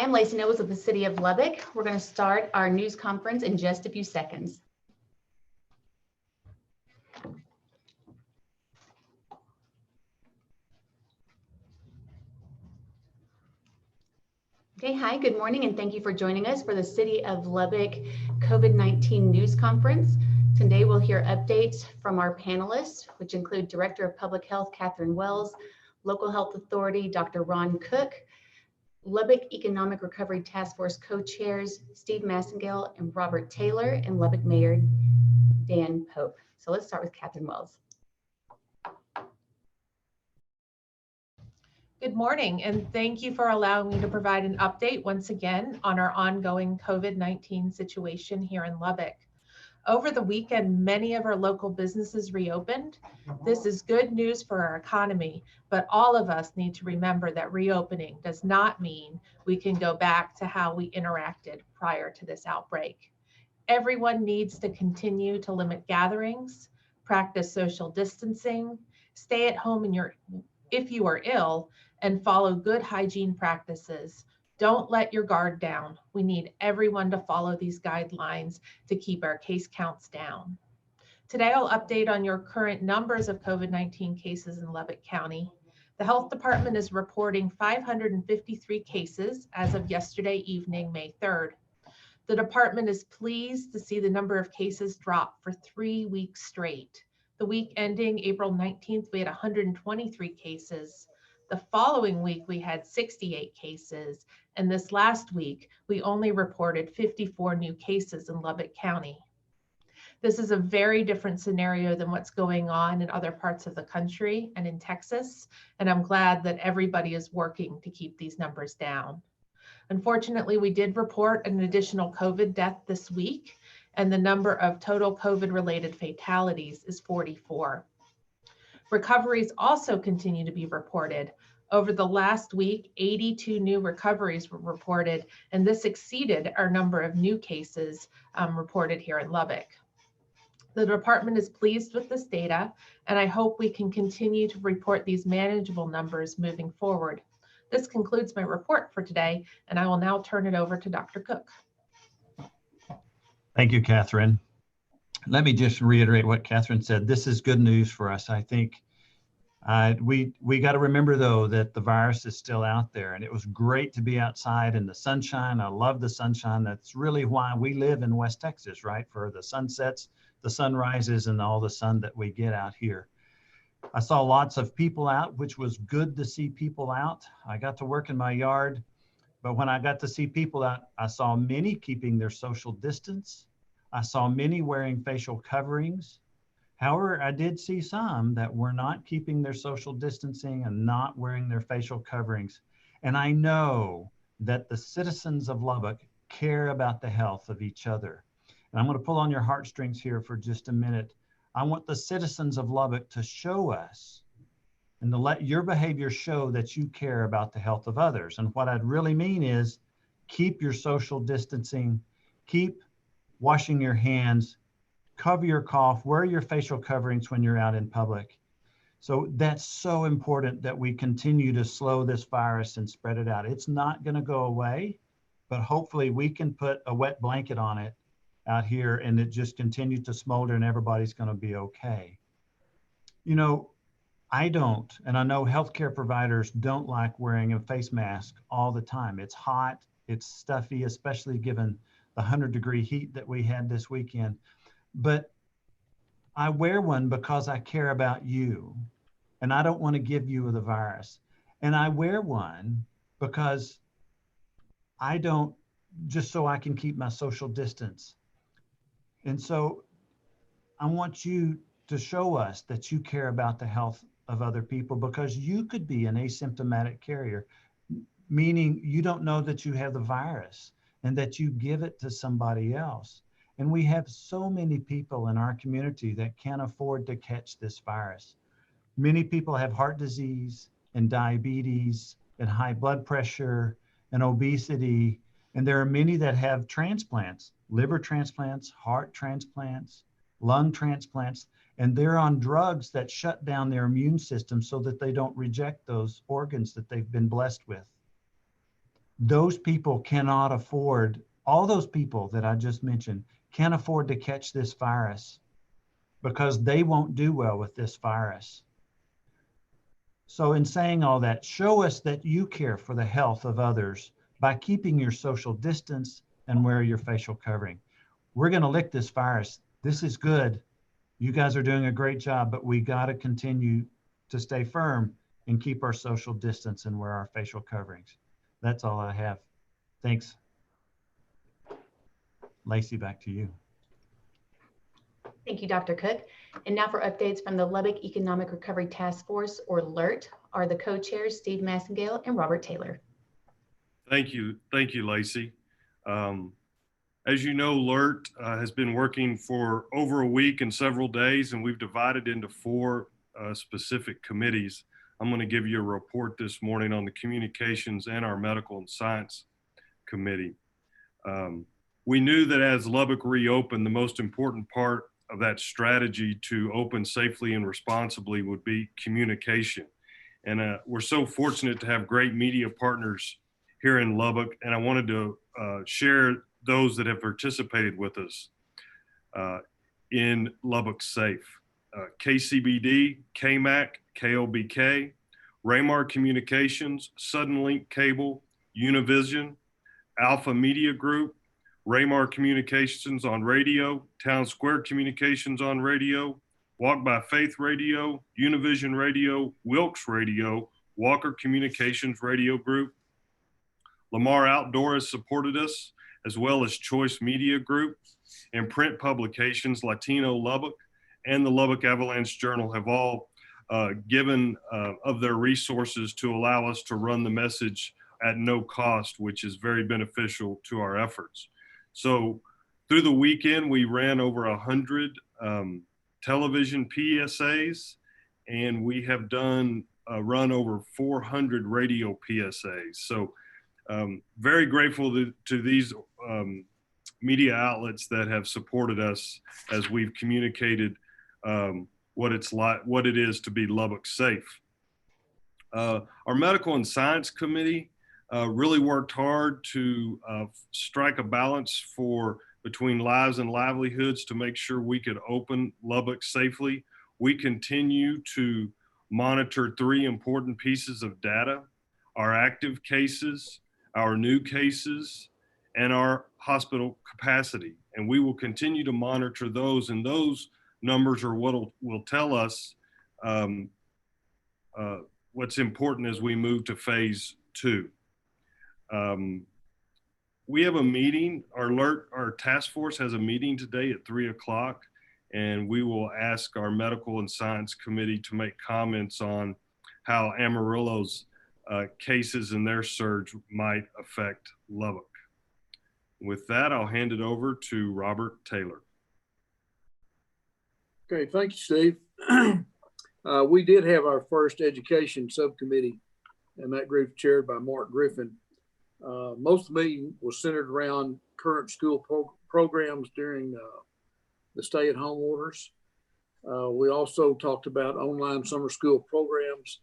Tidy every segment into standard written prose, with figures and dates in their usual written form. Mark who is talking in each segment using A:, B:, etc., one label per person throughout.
A: I'm Lacey Nobles of the City of Lubbock. We're going to start our news conference in just a few seconds. Okay, hi, good morning, and thank you for joining us for the City of Lubbock COVID-19 news conference. Today we'll hear updates from our panelists, which include Director of Public Health, Catherine Wells, Local Health Authority, Dr. Ron Cook, Lubbock Economic Recovery Task Force co-chairs, Steve Massengale and Robert Taylor, and Lubbock Mayor Dan Pope. So let's start with Catherine Wells.
B: Good morning, and thank you for allowing me to provide an update once again on our ongoing COVID-19 situation here in Lubbock. Over the weekend, many of our local businesses reopened. This is good news for our economy, but all of us need to remember that reopening does not mean we can go back to how we interacted prior to this outbreak. Everyone needs to continue to limit gatherings, practice social distancing, stay at home if you are ill, and follow good hygiene practices. Don't let your guard down. We need everyone to follow these guidelines to keep our case counts down. Today, I'll update on your current numbers of COVID-19 cases in Lubbock County. The health department is reporting 553 cases as of yesterday evening, May 3rd. The department is pleased to see the number of cases drop for 3 weeks straight. The week ending April 19th, we had 123 cases. The following week, we had 68 cases. And this last week, we only reported 54 new cases in Lubbock County. This is a very different scenario than what's going on in other parts of the country and in Texas. And I'm glad that everybody is working to keep these numbers down. Unfortunately, we did report an additional COVID death this week, and the number of total COVID-related fatalities is 44. Recoveries also continue to be reported. Over the last week, 82 new recoveries were reported, and this exceeded our number of new cases reported here in Lubbock. The department is pleased with this data, and I hope we can continue to report these manageable numbers moving forward. This concludes my report for today, and I will now turn it over to Dr. Cook.
C: Thank you, Catherine. Let me just reiterate what Catherine said. This is good news for us. I think we got to remember, though, that the virus is still out there, and it was great to be outside in the sunshine. I love the sunshine. That's really why we live in West Texas, right? For the sunsets, the sunrises, and all the sun that we get out here. I saw lots of people out, which was good to see people out. I got to work in my yard, but when I got to see people out, I saw many keeping their social distance. I saw many wearing facial coverings. However, I did see some that were not keeping their social distancing and not wearing their facial coverings. And I know that the citizens of Lubbock care about the health of each other. And I'm going to pull on your heartstrings here for just a minute. I want the citizens of Lubbock to show us and to let your behavior show that you care about the health of others. And what I'd really mean is keep your social distancing, keep washing your hands, cover your cough, wear your facial coverings when you're out in public. So that's so important that we continue to slow this virus and spread it out. It's not going to go away, but hopefully we can put a wet blanket on it out here and it just continues to smolder and everybody's going to be okay. You know, I don't, and I know healthcare providers don't like wearing a face mask all the time. It's hot, it's stuffy, especially given the 100-degree heat that we had this weekend. But I wear one because I care about you and I don't want to give you the virus. And I wear one because I don't, just so I can keep my social distance. And so I want you to show us that you care about the health of other people, because you could be an asymptomatic carrier, meaning you don't know that you have the virus and that you give it to somebody else. And we have so many people in our community that can't afford to catch this virus. Many people have heart disease and diabetes and high blood pressure and obesity. And there are many that have transplants, liver transplants, heart transplants, lung transplants, and they're on drugs that shut down their immune system so that they don't reject those organs that they've been blessed with. those people cannot afford, all those people that I just mentioned can't afford to catch this virus because they won't do well with this virus. So in saying all that, show us that you care for the health of others by keeping your social distance and wear your facial covering. We're going to lick this virus. This is good. You guys are doing a great job, but we got to continue to stay firm and keep our social distance and wear our facial coverings. That's all I have. Thanks. Lacey, back to you.
A: Thank you, Dr. Cook. And now for updates from the Lubbock Economic Recovery Task Force, or LERT, are the co-chairs Steve Massengale and Robert Taylor.
D: Thank you, Lacey. As you know, LERT has been working for over a week and several days, and we've divided into 4 specific committees. I'm going to give you a report this morning on the communications and our medical and science committee. We knew that as Lubbock reopened, the most important part of that strategy to open safely and responsibly would be communication. And we're so fortunate to have great media partners here in Lubbock, and I wanted to share those that have participated with us in Lubbock Safe. KCBD, KMAC, KOBK, Raymar Communications, Suddenlink Cable, Univision, Alpha Media Group, Raymar Communications on radio, Town Square Communications on radio, Walk by Faith Radio, Univision Radio, Wilkes Radio, Walker Communications Radio Group. Lamar Outdoor has supported us, as well as Choice Media Group, and print publications Latino Lubbock and the Lubbock Avalanche Journal have all given of their resources to allow us to run the message at no cost, which is very beneficial to our efforts. So through the weekend, we ran over 100 television PSAs, and we have done run over 400 radio PSAs. So very grateful to these media outlets that have supported us as we've communicated what it is to be Lubbock safe. Our medical and science committee really worked hard to strike a balance between lives and livelihoods to make sure we could open Lubbock safely. We continue to monitor 3 important pieces of data: our active cases, our new cases, and our hospital capacity. And we will continue to monitor those, and those numbers are what will tell us what's important as we move to phase 2. We have a meeting, our task force has a meeting today at 3 o'clock, and we will ask our medical and science committee to make comments on how Amarillo's cases and their surge might affect Lubbock. With that, I'll hand it over to Robert Taylor.
E: Okay, thank you, Steve. We did have our first education subcommittee, and that group chaired by Mark Griffin. Most of the meeting was centered around current school programs during the stay-at-home orders. We also talked about online summer school programs,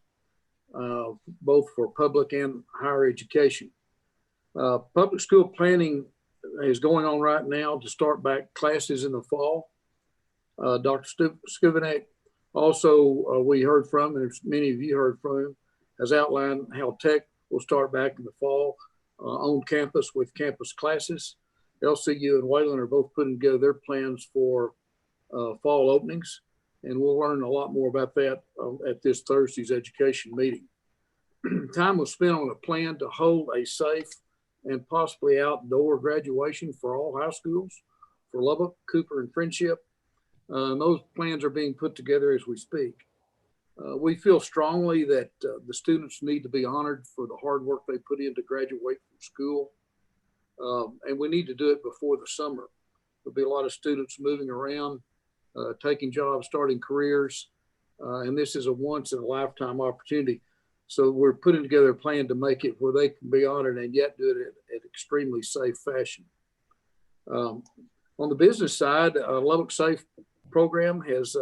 E: both for public and higher education. Public school planning is going on right now to start back classes in the fall. Dr. Skubinek also, we heard from, and many of you heard from him, has outlined how tech will start back in the fall on campus with campus classes. LCU and Wayland are both putting together their plans for fall openings, and we'll learn a lot more about that at this Thursday's education meeting. Time was spent on a plan to hold a safe and possibly outdoor graduation for all high schools for Lubbock, Cooper, and Friendship. Those plans are being put together as we speak. We feel strongly that the students need to be honored for the hard work they put in to graduate from school. And we need to do it before the summer. There'll be a lot of students moving around, taking jobs, starting careers, and this is a once in a lifetime opportunity. So we're putting together a plan to make it where they can be honored and yet do it at extremely safe fashion. On the business side, Lubbock Safe program has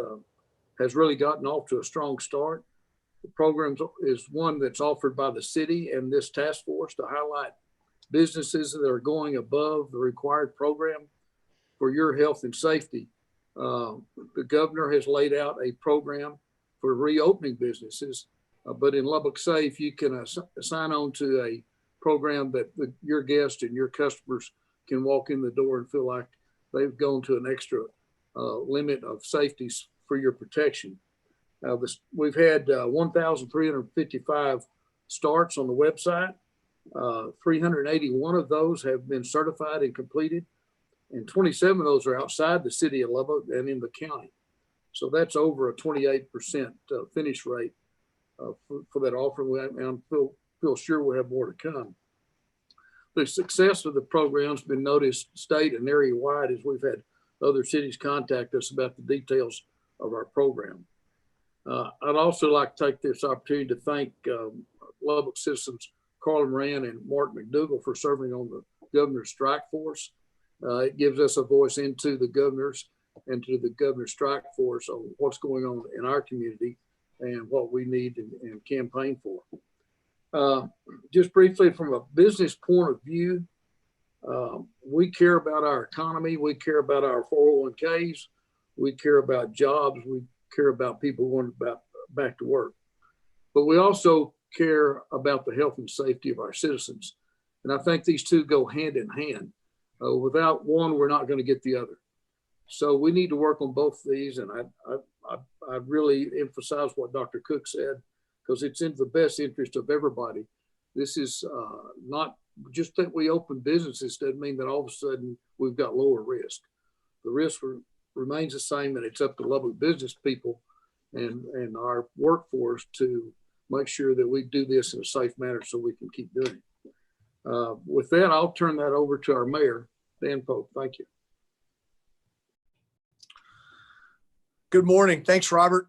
E: really gotten off to a strong start. The program is one that's offered by the city and this task force to highlight businesses that are going above the required program for your health and safety. The governor has laid out a program for reopening businesses, but in Lubbock Safe, you can sign on to a program that your guests and your customers can walk in the door and feel like they've gone to an extra limit of safeties for your protection. We've had 1,355 starts on the website. 381 of those have been certified and completed, and 27 of those are outside the city of Lubbock and in the county. So that's over a 28% finish rate for that offering, and I feel sure we'll have more to come. The success of the program's been noticed state and area wide as we've had other cities contact us about the details of our program. I'd also like to take this opportunity to thank Lubbock citizens Carl Moran and Mark McDougall for serving on the governor's strike force. It gives us a voice into the governors and to the governor's strike force on what's going on in our community and what we need and campaign for. Just briefly, from a business point of view, we care about our economy. We care about our 401ks. We care about jobs. We care about people going back to work. But we also care about the health and safety of our citizens. And I think these two go hand in hand. Without one, we're not going to get the other. So we need to work on both of these. And I really emphasize what Dr. Cook said, because it's in the best interest of everybody. This is not just that we open businesses doesn't mean that all of a sudden we've got lower risk. The risk remains the same, and it's up to Lubbock business people and our workforce to make sure that we do this in a safe manner so we can keep doing it. With that, I'll turn that over to our mayor, Dan Pope. Thank you.
F: Good morning. Thanks, Robert.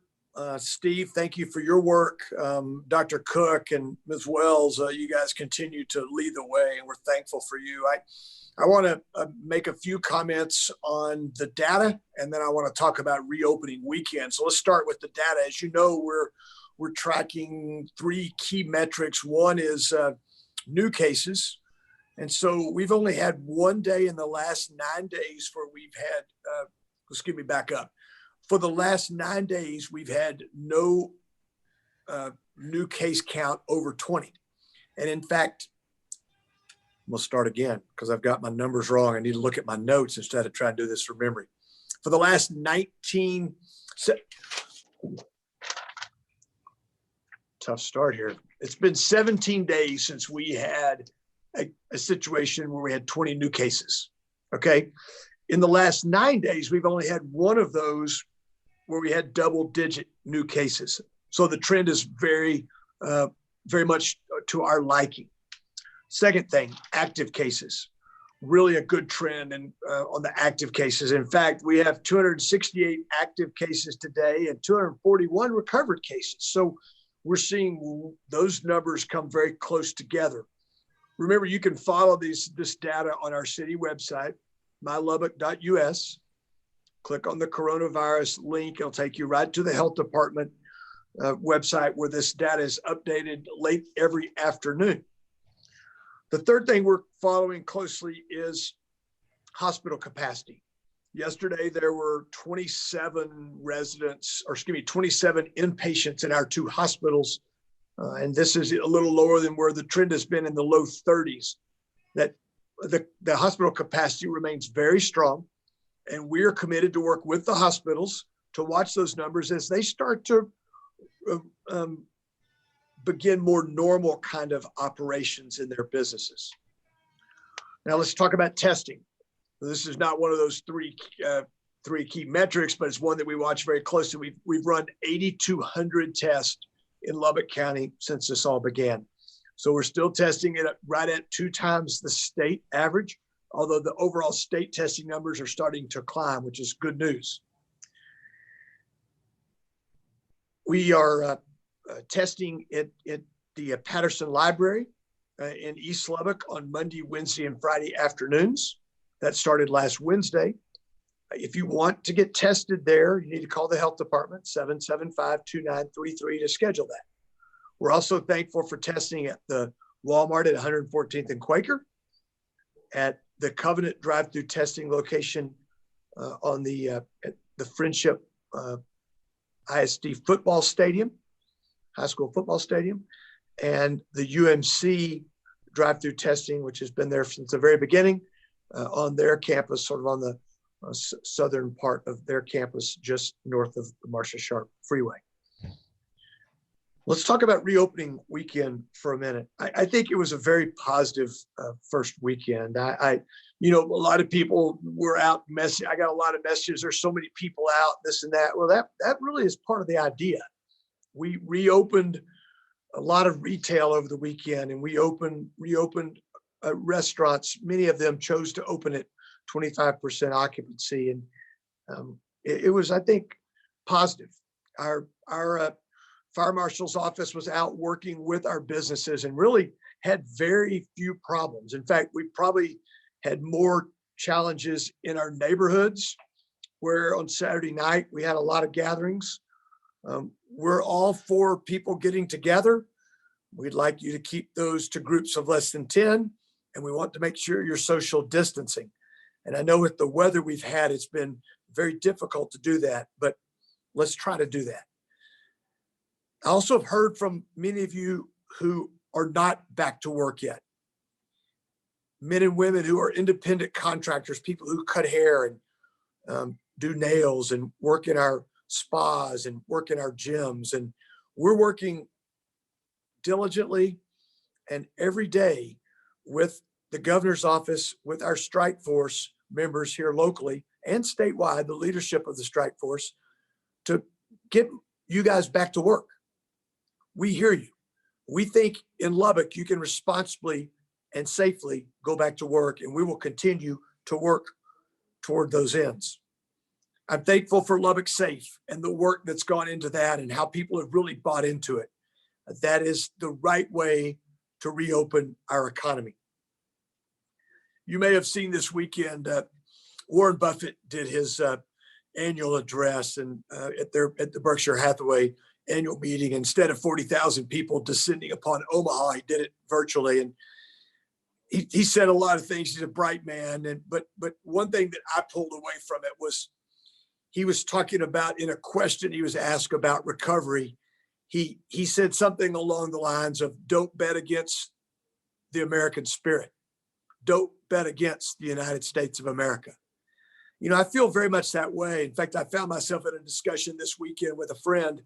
F: Steve, thank you for your work. Dr. Cook and Ms. Wells, you guys continue to lead the way, and we're thankful for you. I want to make a few comments on the data, and then I want to talk about reopening weekend. So let's start with the data. As you know, we're tracking three key metrics. One is new cases. And so we've only had one day in the last 9 days where we've had, excuse me, back up. For the last 9 days, we've had no new case count over 20. And in fact, we'll start again because I've got my numbers wrong. I need to look at my notes instead of trying to do this from memory. For the last 19, tough start here. It's been 17 days since we had a situation where we had 20 new cases, okay? In the last 9 days, we've only had one of those where we had double-digit new cases. So the trend is very, very much to our liking. Second thing, active cases. Really a good trend on the active cases. In fact, we have 268 active cases today and 241 recovered cases. So we're seeing those numbers come very close together. Remember, you can follow this data on our city website, mylubbock.us. Click on the coronavirus link. It'll take you right to the health department website where this data is updated late every afternoon. The third thing we're following closely is hospital capacity. Yesterday, there were 27 27 inpatients in our two hospitals. And this is a little lower than where the trend has been in the low 30s. That the hospital capacity remains very strong. And we are committed to work with the hospitals to watch those numbers as they start to begin more normal kind of operations in their businesses. Now let's talk about testing. This is not one of those three key metrics, but it's one that we watch very closely. We've run 8,200 tests in Lubbock County since this all began. So we're still testing it right at 2 times the state average, although the overall state testing numbers are starting to climb, which is good news. We are testing at the Patterson Library in East Lubbock on Monday, Wednesday, and Friday afternoons. That started last Wednesday. If you want to get tested there, you need to call the health department, 775-2933 to schedule that. We're also thankful for testing at the Walmart at 114th and Quaker at the Covenant drive-through testing location on at the Friendship ISD football stadium, high school football stadium, and the UMC drive-through testing, which has been there since the very beginning on their campus, sort of on the southern part of their campus, just north of the Marcia Sharp Freeway. Let's talk about reopening weekend for a minute. I think it was a very positive first weekend. You know, a lot of people were out messaging. I got a lot of messages. There's so many people out, this and that. Well, that really is part of the idea. We reopened a lot of retail over the weekend, and we reopened restaurants. Many of them chose to open at 25% occupancy, and it was, I think, positive. Our fire marshal's office was out working with our businesses and really had very few problems. In fact, we probably had more challenges in our neighborhoods, where on Saturday night we had a lot of gatherings. We're all for people getting together. We'd like you to keep those to groups of less than 10, and we want to make sure you're social distancing. And I know with the weather we've had, it's been very difficult to do that, but let's try to do that. I also have heard from many of you who are not back to work yet. Men and women who are independent contractors, people who cut hair and do nails and work in our spas and work in our gyms. And we're working diligently and every day with the governor's office, with our strike force members here locally and statewide, the leadership of the strike force, to get you guys back to work. We hear you. We think in Lubbock, you can responsibly and safely go back to work, and we will continue to work toward those ends. I'm thankful for Lubbock Safe and the work that's gone into that and how people have really bought into it. That is the right way to reopen our economy. You may have seen this weekend, Warren Buffett did his annual address and at the Berkshire Hathaway annual meeting. Instead of 40,000 people descending upon Omaha, he did it virtually. And he said a lot of things. He's a bright man. But one thing that I pulled away from it was he was talking about, in a question he was asked about recovery, he said something along the lines of, don't bet against the American spirit. Don't bet against the United States of America. You know, I feel very much that way. In fact, I found myself in a discussion this weekend with a friend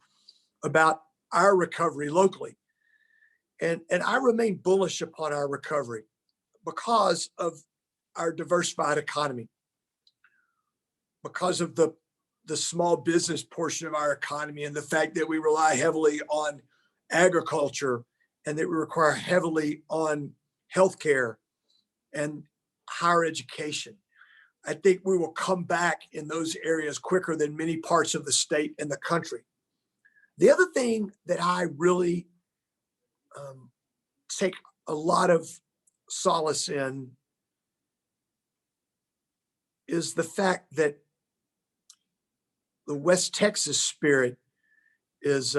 F: about our recovery locally. And I remain bullish upon our recovery because of our diversified economy, because of the small business portion of our economy and the fact that we rely heavily on agriculture and that we require heavily on healthcare and higher education. I think we will come back in those areas quicker than many parts of the state and the country. The other thing that I really take a lot of solace in is the fact that the West Texas spirit is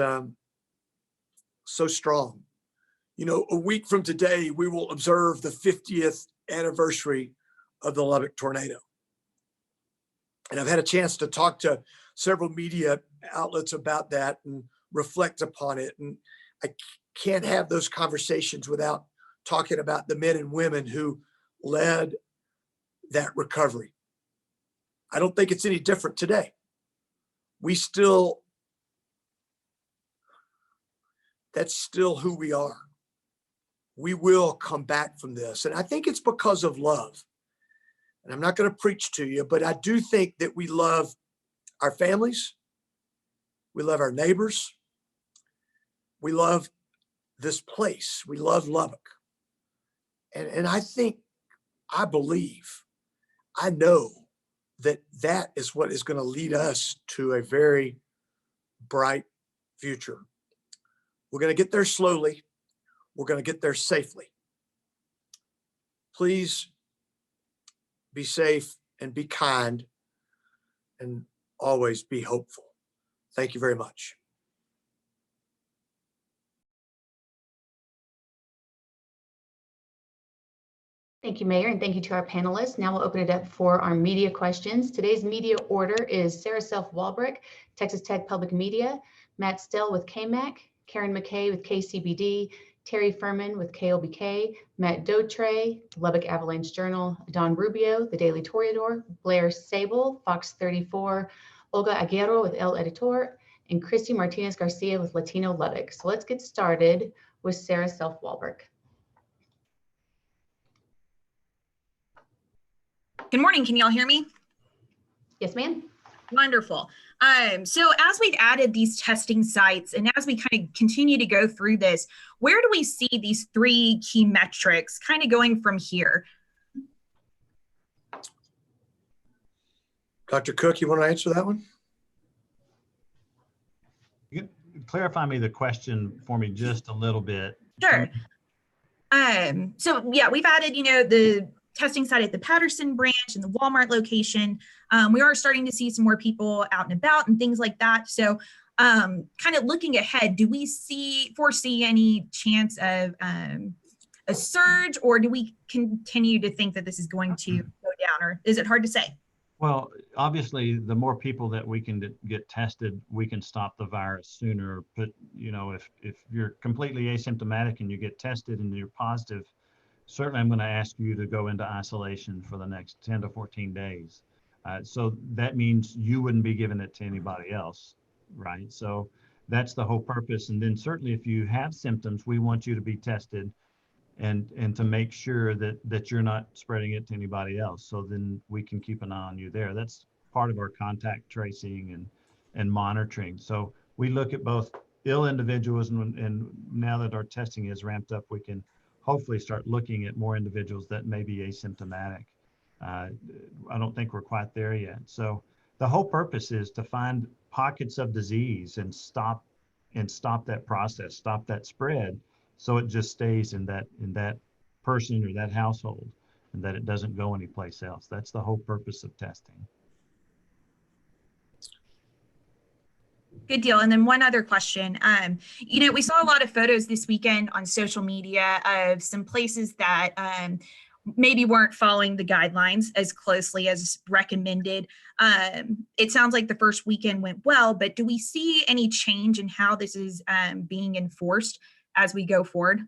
F: so strong. You know, a week from today, we will observe the 50th anniversary of the Lubbock tornado. And I've had a chance to talk to several media outlets about that and reflect upon it. And I can't have those conversations without talking about the men and women who led that recovery. I don't think it's any different today. That's still who we are. We will come back from this. And I think it's because of love. And I'm not going to preach to you, but I do think that we love our families. We love our neighbors. We love this place. We love Lubbock. And I believe, I know that is what is going to lead us to a very bright future. We're going to get there slowly. We're going to get there safely. Please be safe and be kind and always be hopeful. Thank you very much.
A: Thank you, Mayor, and thank you to our panelists. Now we'll open it up for our media questions. Today's media order is Sarah Self-Walbrick, Texas Tech Public Media, Matt Stell with KMAC, Karen McKay with KCBD, Terry Furman with KLBK, Matt Dotre, Lubbock Avalanche Journal, Don Rubio, The Daily Toreador, Blair Sable, Fox 34, Olga Aguero with El Editor, and Christy Martinez Garcia with Latino Lubbock. So let's get started with Sarah Self-Walbrick.
G: Good morning. Can y'all hear me?
A: Yes, ma'am.
G: Wonderful. So as we've added these testing sites and as we kind of continue to go through this, where do we see these three key metrics kind of going from here?
F: Dr. Cook, you want to answer that one?
C: You can clarify me the question for me just a little bit.
G: Sure. So yeah, we've added, the testing site at the Patterson branch and the Walmart location. We are starting to see some more people out and about and things like that. So kind of looking ahead, do we foresee any chance of a surge, or do we continue to think that this is going to go down, or is it hard to say?
C: Well, obviously, the more people that we can get tested, we can stop the virus sooner. But, if you're completely asymptomatic and you get tested and you're positive, certainly I'm going to ask you to go into isolation for the next 10 to 14 days. So that means you wouldn't be giving it to anybody else, right? So that's the whole purpose. And then certainly if you have symptoms, we want you to be tested and to make sure that you're not spreading it to anybody else. So then we can keep an eye on you there. That's part of our contact tracing and monitoring. So we look at both ill individuals and now that our testing is ramped up, we can hopefully start looking at more individuals that may be asymptomatic. I don't think we're quite there yet. So the whole purpose is to find pockets of disease and stop that process, stop that spread, so it just stays in that person or that household, and that it doesn't go anyplace else. That's the whole purpose of testing.
G: Good deal. And then one other question. We saw a lot of photos this weekend on social media of some places that maybe weren't following the guidelines as closely as recommended. It sounds like the first weekend went well, but do we see any change in how this is being enforced as we go forward?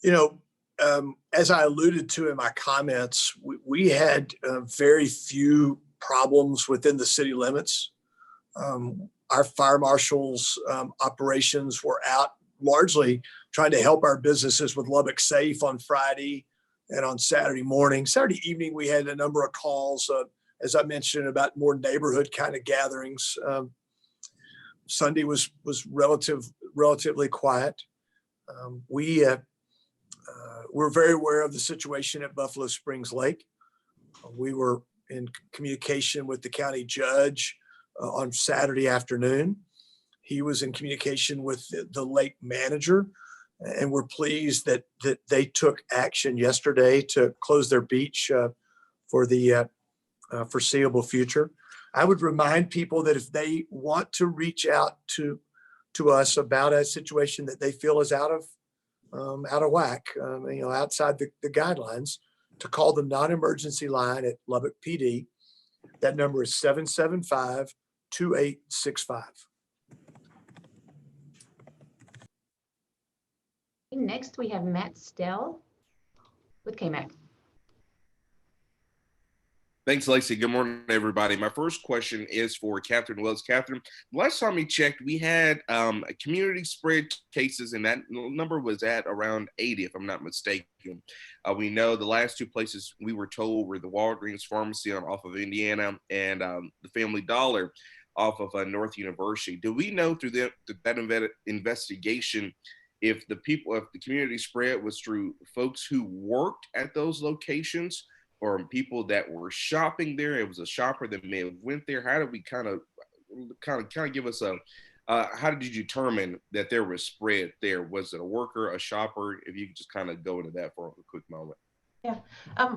F: As I alluded to in my comments, we had very few problems within the city limits. Our fire marshals operations were out largely trying to help our businesses with Lubbock Safe on Friday and on Saturday morning. Saturday evening, we had a number of calls, as I mentioned, about more neighborhood kind of gatherings. Sunday was relatively quiet. We're very aware of the situation at Buffalo Springs Lake. We were in communication with the county judge on Saturday afternoon. He was in communication with the lake manager, and we're pleased that they took action yesterday to close their beach for the foreseeable future. I would remind people that if they want to reach out to us about a situation that they feel is out of whack, outside the guidelines, to call the non-emergency line at Lubbock PD. That number is 775-2865.
A: Next, we have Matt Stell with KMAC.
H: Thanks, Lacey. Good morning, everybody. My first question is for Catherine Wells. Catherine, last time we checked, we had community spread cases, and that number was at around 80, if I'm not mistaken. We know the last two places we were told were the Walgreens Pharmacy off of Indiana and the Family Dollar off of North University. Do we know through that investigation if the community spread was through folks who worked at those locations or people that were shopping there? It was a shopper that may have went there. How did we kind of give us how did you determine that there was spread there? Was it a worker, a shopper? If you could just kind of go into that for a quick moment.
B: Yeah,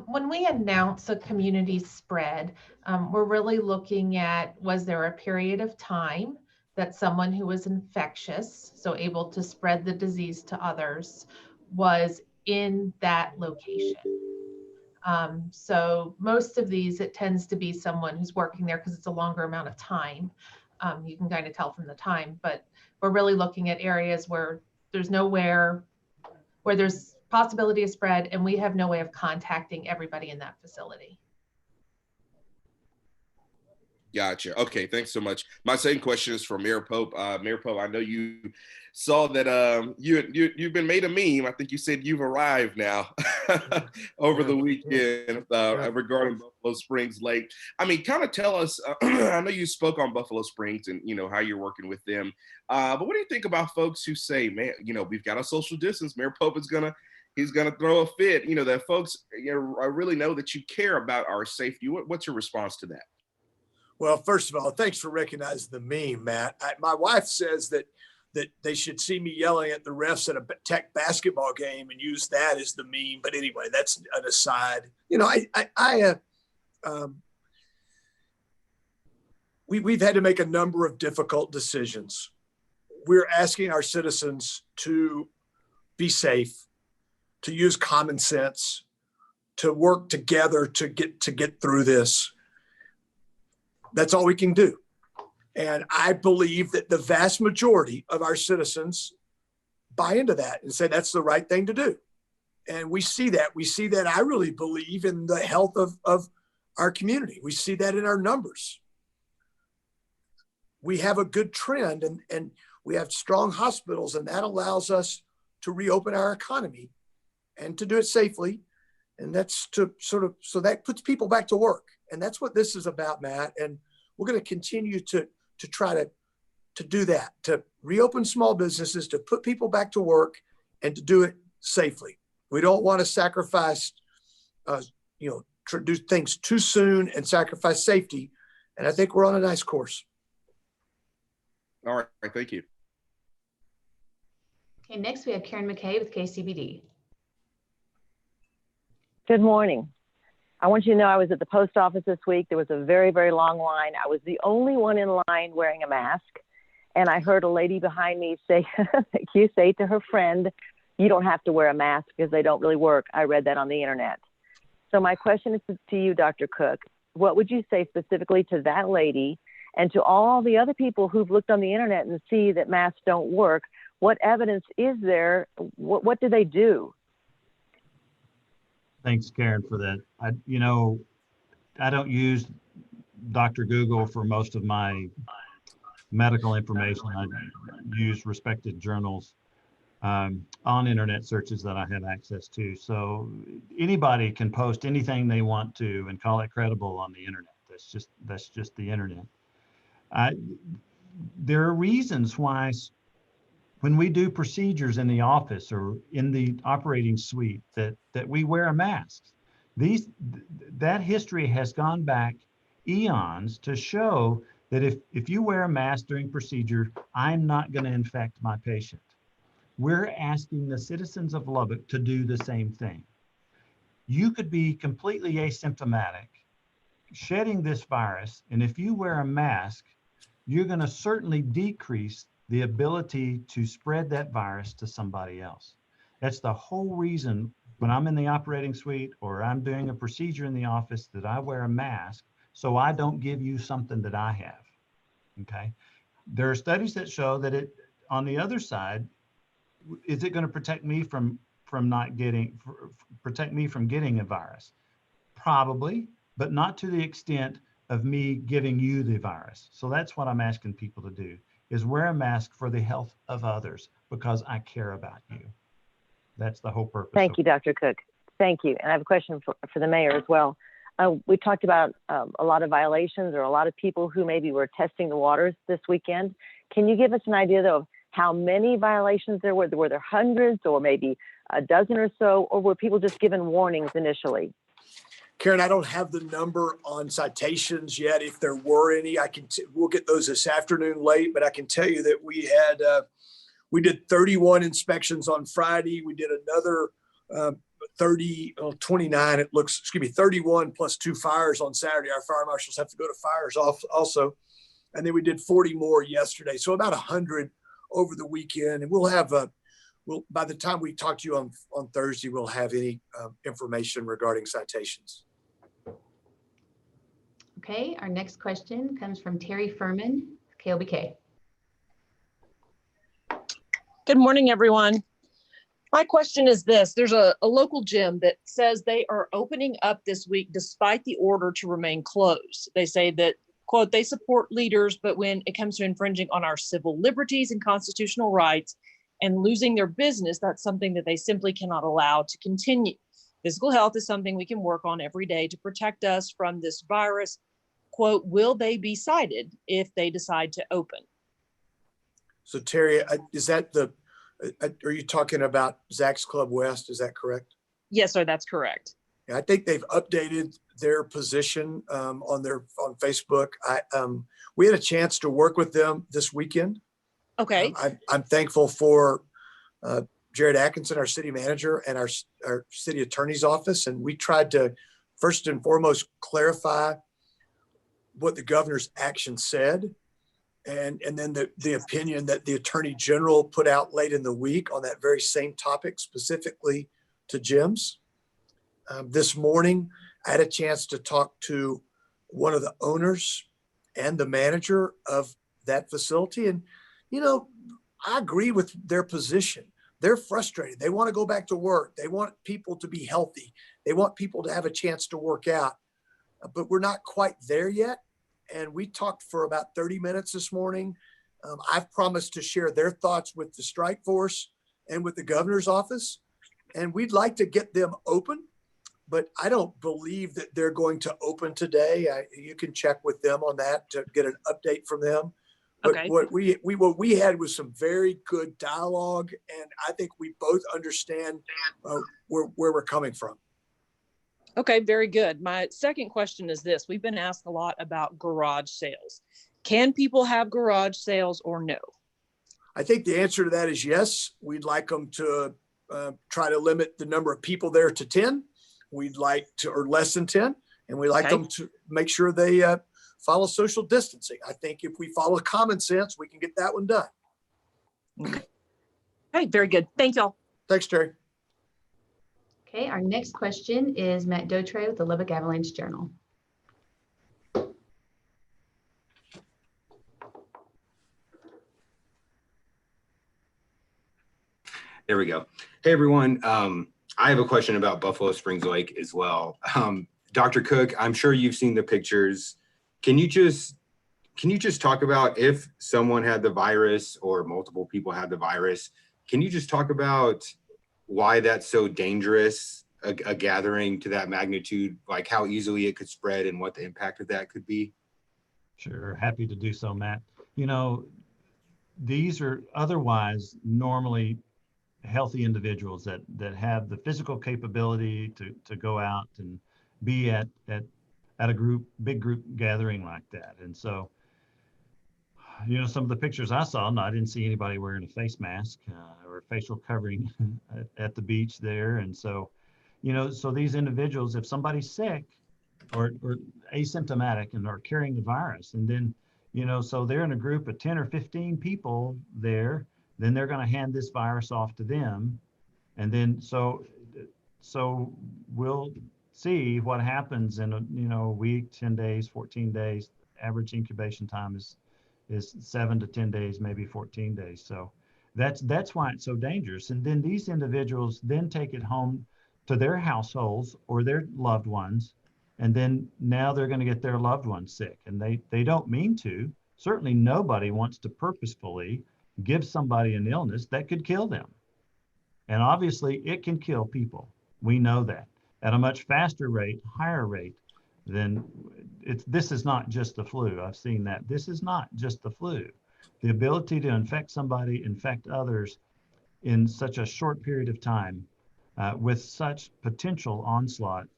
B: when we announce a community spread, we're really looking at, was there a period of time that someone who was infectious, so able to spread the disease to others, was in that location. So most of these, it tends to be someone who's working there because it's a longer amount of time. You can kind of tell from the time, but we're really looking at areas where there's nowhere, where there's possibility of spread, and we have no way of contacting everybody in that facility.
H: Gotcha. Okay, thanks so much. My second question is for Mayor Pope. Mayor Pope, I know you saw that you've been made a meme. I think you said you've arrived now over the weekend regarding Buffalo Springs Lake. I mean, kind of tell us. I know you spoke on Buffalo Springs and how you're working with them. But what do you think about folks who say, man, we've got a social distance. Mayor Pope is he's gonna throw a fit. That folks I really know that you care about our safety. What's your response to that?
F: Well, first of all, thanks for recognizing the meme, Matt. My wife says that they should see me yelling at the refs at a Tech basketball game and use that as the meme. But anyway, that's an aside. We've had to make a number of difficult decisions. We're asking our citizens to be safe, to use common sense, to work together to get through this. That's all we can do. And I believe that the vast majority of our citizens buy into that and say that's the right thing to do. And we see that. We see that, I really believe, in the health of our community. We see that in our numbers. We have a good trend and we have strong hospitals, and that allows us to reopen our economy and to do it safely. And that's so that puts people back to work. And that's what this is about, Matt. And we're going to continue to try to do that, to reopen small businesses, to put people back to work, and to do it safely. We don't want to sacrifice, do things too soon and sacrifice safety. And I think we're on a nice course.
H: All right, thank you.
A: Okay, next we have Karen McKay with KCBD.
I: Good morning. I want you to know I was at the post office this week. There was a very, very long line. I was the only one in line wearing a mask. And I heard a lady behind me say, to her friend, you don't have to wear a mask because they don't really work. I read that on the internet. So my question is to you, Dr. Cook. What would you say specifically to that lady and to all the other people who've looked on the internet and see that masks don't work? What evidence is there? What do they do?
C: Thanks, Karen, for that. I don't use Dr. Google for most of my medical information. I use respected journals on internet searches that I have access to. So anybody can post anything they want to and call it credible on the internet. That's just the internet. There are reasons why when we do procedures in the office or in the operating suite that we wear a mask. That history has gone back eons to show that if you wear a mask during procedure, I'm not going to infect my patient. We're asking the citizens of Lubbock to do the same thing. You could be completely asymptomatic, shedding this virus, and if you wear a mask, you're going to certainly decrease the ability to spread that virus to somebody else. That's the whole reason when I'm in the operating suite or I'm doing a procedure in the office that I wear a mask, so I don't give you something that I have, okay? There are studies that show that on the other side, is it going to protect me from getting a virus? Probably, but not to the extent of me giving you the virus. So that's what I'm asking people to do, is wear a mask for the health of others because I care about you. That's the whole purpose.
I: Thank you, Dr. Cook. Thank you. And I have a question for the mayor as well. We talked about a lot of violations or a lot of people who maybe were testing the waters this weekend. Can you give us an idea, though, of how many violations there were? Were there hundreds or maybe a dozen or so, or were people just given warnings initially?
F: Karen, I don't have the number on citations yet. If there were any, we'll get those this afternoon late, but I can tell you that we did 31 inspections on Friday. We did another 29, 31 plus 2 fires on Saturday. Our fire marshals have to go to fires also. And then we did 40 more yesterday. So about 100 over the weekend. And we'll have by the time we talk to you on Thursday, we'll have any information regarding citations.
A: Okay, our next question comes from Terry Furman, KLBK.
J: Good morning, everyone. My question is this: there's a local gym that says they are opening up this week despite the order to remain closed. They say that, quote, they support leaders, but when it comes to infringing on our civil liberties and constitutional rights and losing their business, that's something that they simply cannot allow to continue. Physical health is something we can work on every day to protect us from this virus. Quote, will they be cited if they decide to open?
F: So Terry, is that are you talking about Zach's Club West? Is that correct?
J: Yes, sir, that's correct.
F: Yeah, I think they've updated their position on Facebook. We had a chance to work with them this weekend.
J: Okay.
F: I'm thankful for Jared Atkinson, our city manager, and our city attorney's office. And we tried to first and foremost clarify what the governor's action said. And then the opinion that the attorney general put out late in the week on that very same topic, specifically to gyms. This morning, I had a chance to talk to one of the owners and the manager of that facility. And, you know, I agree with their position. They're frustrated. They want to go back to work. They want people to be healthy. They want people to have a chance to work out. But we're not quite there yet. And we talked for about 30 minutes this morning. I've promised to share their thoughts with the strike force and with the governor's office. And we'd like to get them open, but I don't believe that they're going to open today. You can check with them on that to get an update from them. But
J: Okay.
F: what we had was some very good dialogue, and I think we both understand where we're coming from.
J: Okay, very good. My second question is this: we've been asked a lot about garage sales. Can people have garage sales or no?
F: I think the answer to that is yes. We'd like them to try to limit the number of people there to 10. We'd like to, or less than 10, and we like them to make sure they follow social distancing. I think if we follow common sense, we can get that one done.
J: Okay, very good. Thank y'all.
F: Thanks, Terry.
A: Okay, our next question is Matt Dotre with the Lubbock Avalanche Journal.
K: There we go. Hey, everyone. I have a question about Buffalo Springs Lake as well. Dr. Cook, I'm sure you've seen the pictures. Can you just talk about if someone had the virus or multiple people had the virus? Can you just talk about why that's so dangerous, a gathering to that magnitude, like how easily it could spread and what the impact of that could be?
C: Sure, happy to do so, Matt. You know, these are otherwise normally healthy individuals that have the physical capability to go out and be at a big group gathering like that. And so, you know, some of the pictures I saw, I didn't see anybody wearing a face mask or facial covering at the beach there. And so, you know, so these individuals, if somebody's sick or asymptomatic and are carrying the virus, and then, you know, so they're in a group of 10 or 15 people there, then they're going to hand this virus off to them. And then, so we'll see what happens in a week, 10 days, 14 days. Average incubation time is 7 to 10 days, maybe 14 days. So that's why it's so dangerous. And then these individuals then take it home to their households or their loved ones. And then now they're going to get their loved ones sick, and they don't mean to. Certainly nobody wants to purposefully give somebody an illness that could kill them. And obviously it can kill people. We know that at a much faster rate, higher rate than this is not just the flu. I've seen that. This is not just the flu. The ability to infect somebody, infect others in such a short period of time with such potential onslaught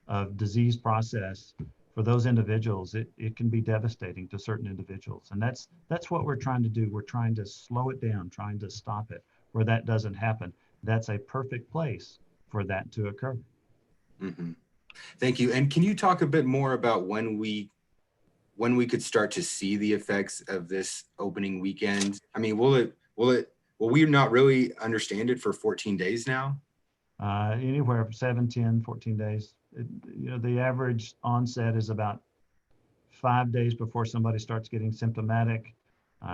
C: of disease process for those individuals, it can be devastating to certain individuals. And that's what we're trying to do. We're trying to slow it down, trying to stop it where that doesn't happen. That's a perfect place for that to occur.
K: Mm-hmm. Thank you. And can you talk a bit more about when we could start to see the effects of this opening weekend? I mean, will will we not really understand it for 14 days now?
C: Anywhere from 7, 10, 14 days. The average onset is about 5 days before somebody starts getting symptomatic.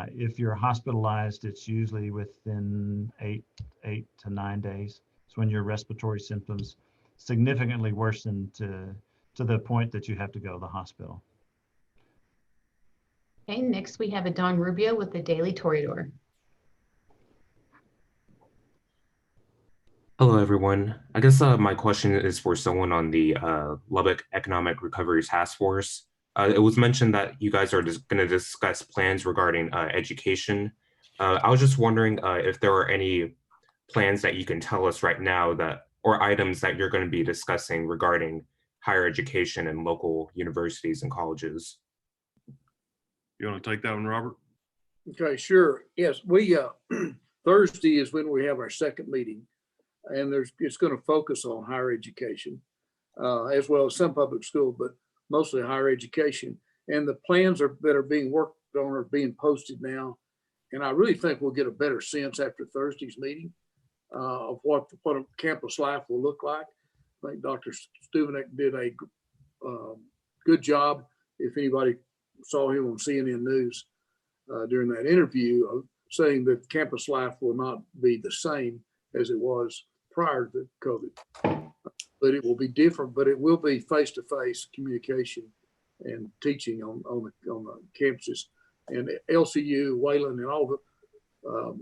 C: If you're hospitalized, it's usually within 8 to 9 days. It's when your respiratory symptoms significantly worsen to the point that you have to go to the hospital.
A: Okay, next we have a Don Rubio with the Daily Toreador.
L: Hello, everyone. I guess my question is for someone on the Lubbock Economic Recovery Task Force. It was mentioned that you guys are just going to discuss plans regarding education. I was just wondering if there are any plans that you can tell us right now or items that you're going to be discussing regarding higher education and local universities and colleges.
D: You want to take that one, Robert?
E: Okay, sure. Yes, we Thursday is when we have our second meeting, and it's going to focus on higher education, as well as some public school, but mostly higher education. And the plans that are being worked on are being posted now. And I really think we'll get a better sense after Thursday's meeting of what campus life will look like. I think Dr. Stuvenek did a good job. If anybody saw him on CNN News during that interview, saying that campus life will not be the same as it was prior to COVID, but it will be different, but it will be face-to-face communication and teaching on the campuses. And LCU, Wayland, and all the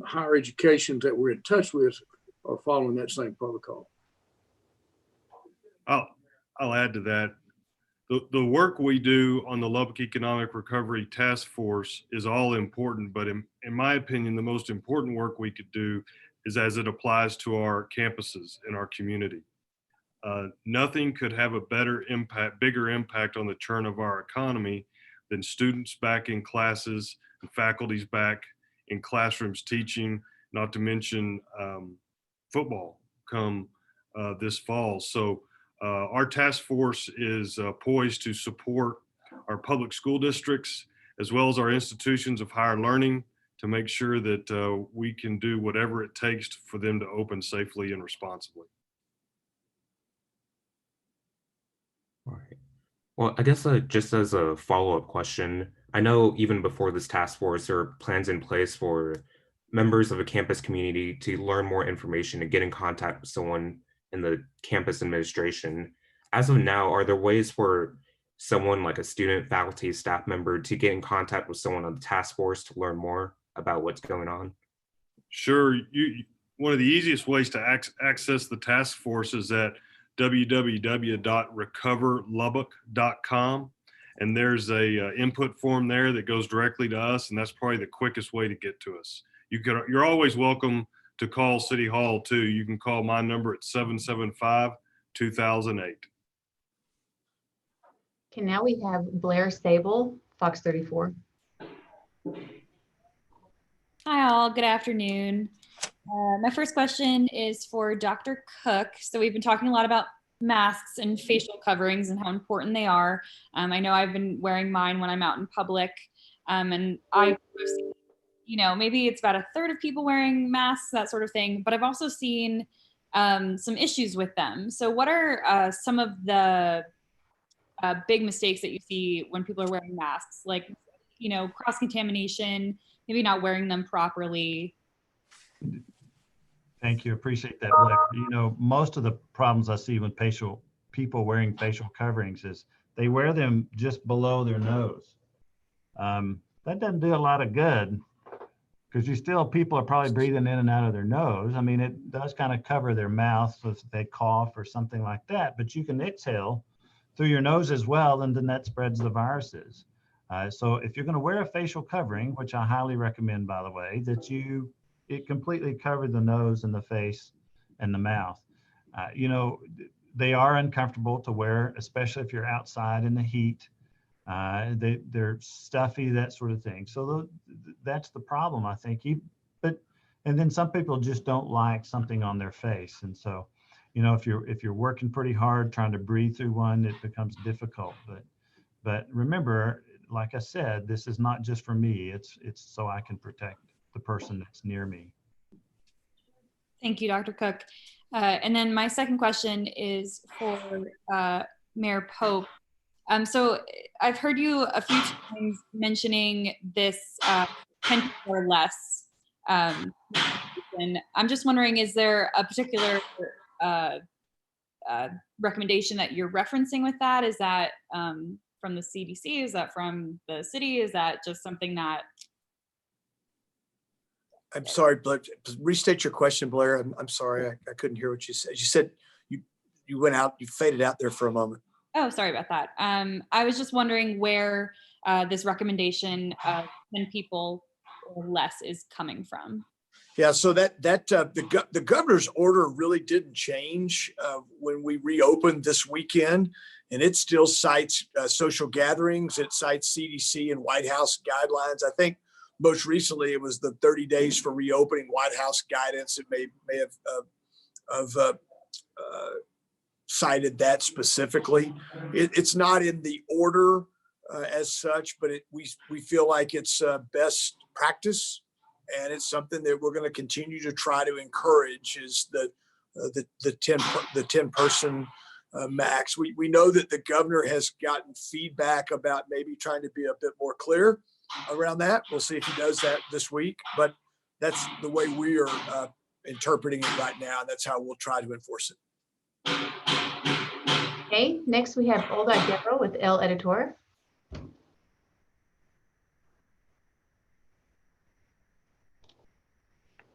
E: higher educations that we're in touch with are following that same protocol.
D: I'll add to that. The work we do on the Lubbock Economic Recovery Task Force is all important, but in my opinion, the most important work we could do is as it applies to our campuses in our community. Nothing could have a bigger impact on the churn of our economy than students back in classes and faculties back in classrooms teaching, not to mention football come this fall. So our task force is poised to support our public school districts as well as our institutions of higher learning to make sure that we can do whatever it takes for them to open safely and responsibly.
L: All right. Well, I guess just as a follow-up question, I know even before this task force, there are plans in place for members of a campus community to learn more information and get in contact with someone in the campus administration. As of now, are there ways for someone like a student, faculty, staff member to get in contact with someone on the task force to learn more about what's going on?
D: Sure. One of the easiest ways to access the task force is at www.recoverlubbock.com. And there's a input form there that goes directly to us. And that's probably the quickest way to get to us. You're always welcome to call City Hall too. You can call my number at 775-2008.
A: Okay, now we have Blair Sable, Fox 34.
M: Hi all, good afternoon. My first question is for Dr. Cook. So we've been talking a lot about masks and facial coverings and how important they are. I know I've been wearing mine when I'm out in public, and I've seen, maybe it's about a third of people wearing masks, that sort of thing, but I've also seen some issues with them. So what are some of the big mistakes that you see when people are wearing masks, like, cross-contamination, maybe not wearing them properly?
C: Thank you. Appreciate that, Blair. Most of the problems I see with people wearing facial coverings is they wear them just below their nose. That doesn't do a lot of good because people are probably breathing in and out of their nose. I mean, it does kind of cover their mouth so if they cough or something like that, but you can exhale through your nose as well, and then that spreads the viruses. So if you're going to wear a facial covering, which I highly recommend, by the way, that it completely covered the nose and the face and the mouth. They are uncomfortable to wear, especially if you're outside in the heat. They're stuffy, that sort of thing. So that's the problem, I think. And then some people just don't like something on their face. And so, if you're working pretty hard trying to breathe through one, it becomes difficult. But remember, like I said, this is not just for me. It's so I can protect the person that's near me.
M: Thank you, Dr. Cook. And then my second question is for Mayor Pope. So I've heard you a few times mentioning this 10 people or less. And I'm just wondering, is there a particular recommendation that you're referencing with that? Is that from the CDC? Is that from the city? Is that just something that...
F: I'm sorry, Blair. Restate your question, Blair. I'm sorry. I couldn't hear what you said. You said you went out, you faded out there for a moment.
M: Oh, sorry about that. I was just wondering where this recommendation of 10 people or less is coming from.
F: Yeah, so the governor's order really didn't change when we reopened this weekend, and it still cites social gatherings. It cites CDC and White House guidelines. I think most recently it was the 30 days for reopening White House guidance. It may have cited that specifically. It's not in the order as such, but we feel like it's best practice. And it's something that we're going to continue to try to encourage is the 10 person max. We know that the governor has gotten feedback about maybe trying to be a bit more clear around that. We'll see if he does that this week, but that's the way we are interpreting it right now. And that's how we'll try to enforce it.
A: Okay, next we have Olga Guerrero with El Editor.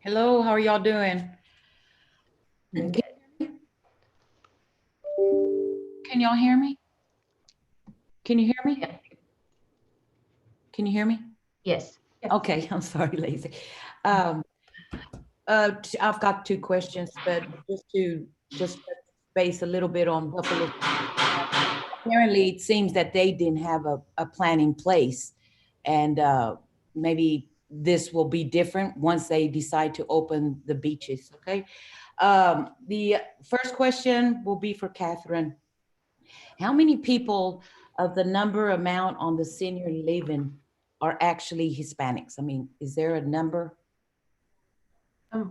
N: Hello, how are y'all doing? Can y'all hear me? Can you hear me?
A: Yeah.
N: Can you hear me?
A: Yes.
N: Okay, I'm sorry, Lacey. I've got two questions, but just base a little bit on Buffalo. Apparently, it seems that they didn't have a plan in place, and maybe this will be different once they decide to open the beaches, okay? The first question will be for Catherine. How many people of the amount on the senior living are actually Hispanics? I mean, is there a number?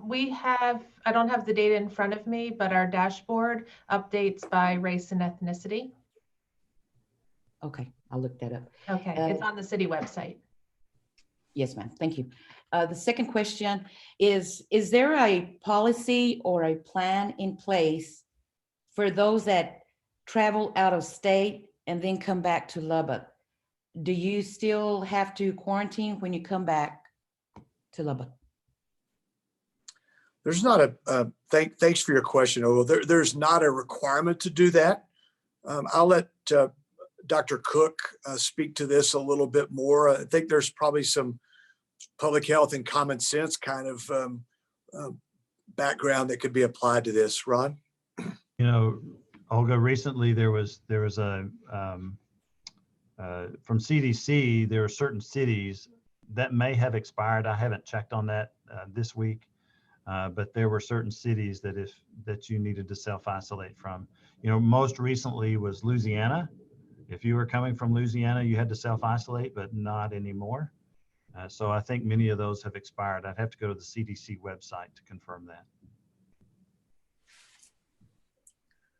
B: We have, I don't have the data in front of me, but our dashboard updates by race and ethnicity.
N: Okay, I'll look that up.
B: Okay, it's on the city website.
N: Yes, ma'am. Thank you. The second question is there a policy or a plan in place for those that travel out of state and then come back to Lubbock? Do you still have to quarantine when you come back to Lubbock?
F: There's not thanks for your question, Ogle. There's not a requirement to do that. I'll let Dr. Cook speak to this a little bit more. I think there's probably some public health and common sense kind of background that could be applied to this. Ron?
C: You know, Olga, recently there was a, from CDC, there are certain cities that may have expired. I haven't checked on that this week, but there were certain cities that you needed to self-isolate from. You know, most recently was Louisiana. If you were coming from Louisiana, you had to self-isolate, but not anymore. So I think many of those have expired. I'd have to go to the CDC website to confirm that.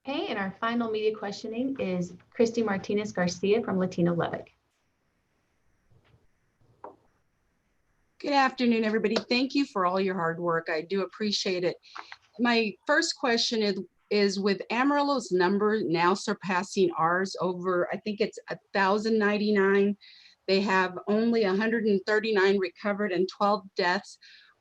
A: Okay, and our final media questioning is Christy Martinez Garcia from Latino Lubbock.
O: Good afternoon, everybody. Thank you for all your hard work. I do appreciate it. My first question is with Amarillo's number now surpassing ours over, I think it's 1,099. They have only 139 recovered and 12 deaths.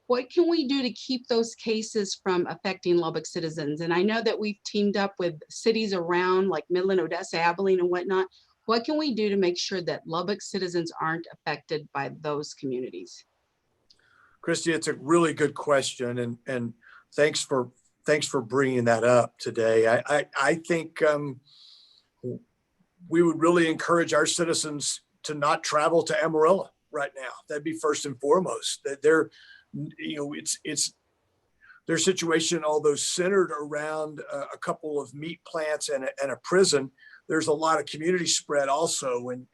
O: What can we do to keep those cases from affecting Lubbock citizens? And I know that we've teamed up with cities around like Midland, Odessa, Abilene, and whatnot. What can we do to make sure that Lubbock citizens aren't affected by those communities?
F: Christy, it's a really good question, and thanks for bringing that up today. I think we would really encourage our citizens to not travel to Amarillo right now. That'd be first and foremost. That it's their situation, although centered around a couple of meat plants and a prison. There's a lot of community spread also, and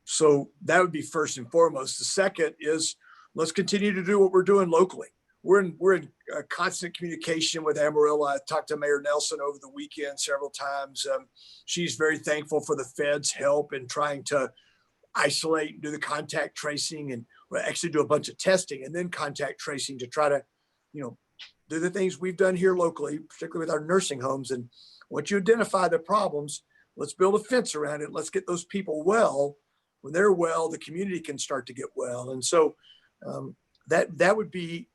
F: so that would be first and foremost. The second is let's continue to do what we're doing locally. we're in constant communication with Amarillo. I talked to Mayor Nelson over the weekend several times. She's very thankful for the Fed's help in trying to isolate and do the contact tracing, and actually do a bunch of testing and then contact tracing to try to, do the things we've done here locally, particularly with our nursing homes. And once you identify the problems, let's build a fence around it. Let's get those people well. When they're well, the community can start to get well. And so that would be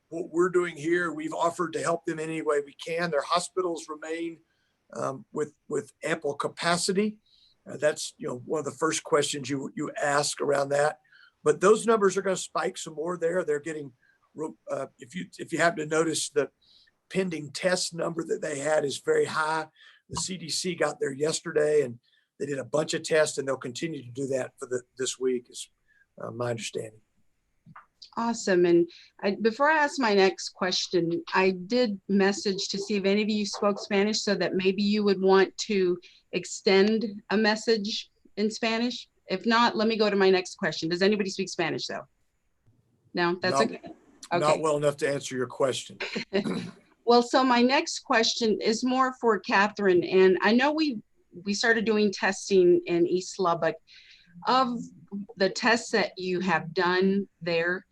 F: what we're doing here. We've offered to help them any way we can. Their hospitals remain with ample capacity. That's one of the first questions you ask around that. But those numbers are going to spike some more there. They're getting, if you happen to notice, the pending test number that they had is very high. The CDC got there yesterday and they did a bunch of tests, and they'll continue to do that for this week, is my understanding.
O: Awesome. And before I ask my next question, I did message to see if any of you spoke Spanish, so that maybe you would want to extend a message in Spanish. If not, let me go to my next question. Does anybody speak Spanish though? No, that's okay.
F: Not well enough to answer your question.
O: Well, so my next question is more for Catherine. And I know we started doing testing in East Lubbock. Of the tests that you have done there,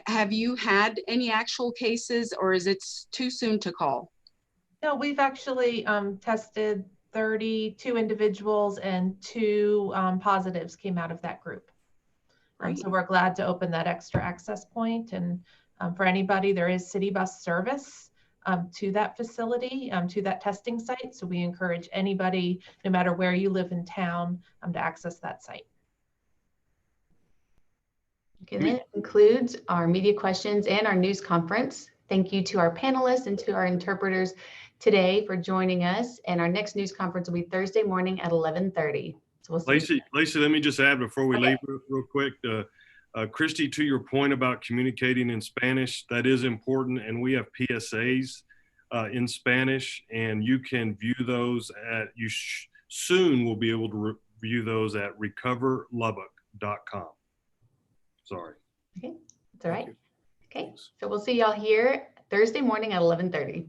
O: have you had any actual cases, or is it too soon to call?
B: No, we've actually tested 32 individuals, and 2 positives came out of that group. So we're glad to open that extra access point. And for anybody, there is city bus service to that facility, to that testing site. So we encourage anybody, no matter where you live in town, to access that site.
A: Okay, that concludes our media questions and our news conference. Thank you to our panelists and to our interpreters today for joining us. And our next news conference will be Thursday morning at 11:30. So we'll see.
D: Lacey, let me just add before we leave real quick. Christy, to your point about communicating in Spanish, that is important. And we have PSAs in Spanish, and you can view those soon will be able to view those at recoverlubbock.com. Sorry.
A: Okay, that's all right. Okay, so we'll see y'all here Thursday morning at 11:30.